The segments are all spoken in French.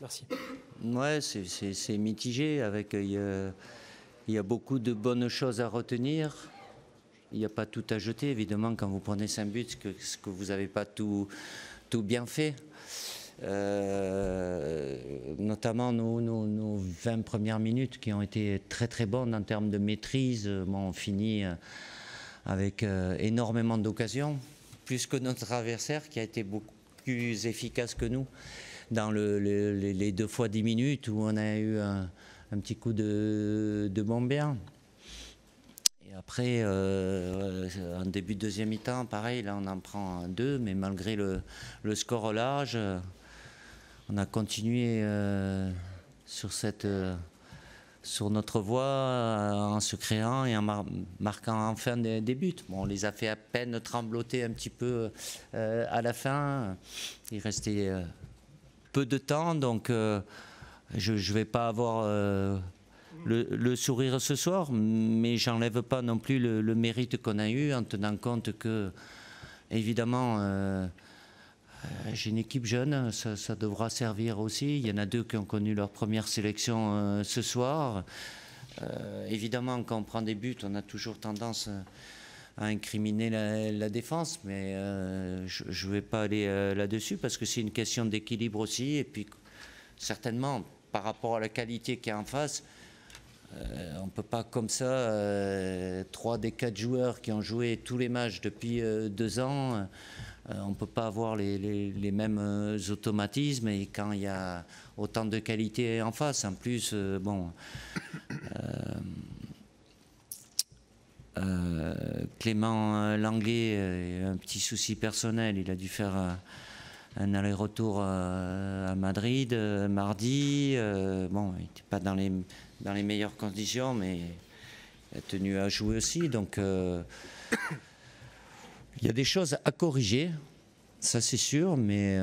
Merci. Ouais, c'est mitigé. Il y a beaucoup de bonnes choses à retenir. Il n'y a pas tout à jeter, évidemment, quand vous prenez 5 buts, ce que vous n'avez pas tout bien fait. Notamment nos 20 premières minutes qui ont été très très bonnes en termes de maîtrise. Bon, on finit avec énormément d'occasions, plus que notre adversaire qui a été beaucoup plus efficace que nous dans les 2 fois 10 minutes où on a eu un petit coup de bombien. Et après, en début de deuxième mi-temps, pareil, là on en prend 2, mais malgré le score large, on a continué sur notre voie en se créant et en marquant enfin des buts. Bon, on les a fait à peine trembloter un petit peu à la fin. Il restait peu de temps, donc je ne vais pas avoir le sourire ce soir, mais j'enlève pas non plus le mérite qu'on a eu en tenant compte que, évidemment, j'ai une équipe jeune, ça devra servir aussi. Il y en a 2 qui ont connu leur première sélection ce soir. Évidemment, quand on prend des buts, on a toujours tendance à incriminer la défense, mais je ne vais pas aller là-dessus parce que c'est une question d'équilibre aussi. Et puis, certainement, par rapport à la qualité qu'il y a en face, on ne peut pas comme ça, 3 des 4 joueurs qui ont joué tous les matchs depuis 2 ans, on ne peut pas avoir les mêmes automatismes et quand il y a autant de qualité en face. En plus, bon, Clément Langlais a un petit souci personnel, il a dû faire un aller-retour à Madrid mardi. Bon, il n'était pas dans les meilleures conditions, mais il a tenu à jouer aussi. Donc, il y a des choses à corriger, ça c'est sûr, mais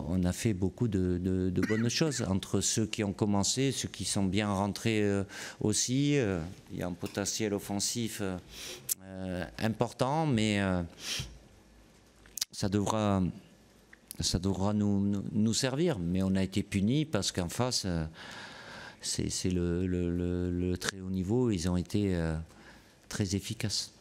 on a fait beaucoup de bonnes choses entre ceux qui ont commencé, ceux qui sont bien rentrés aussi. Il y a un potentiel offensif important, mais ça devra nous servir. Mais on a été punis parce qu'en face, c'est le très haut niveau, ils ont été très efficaces.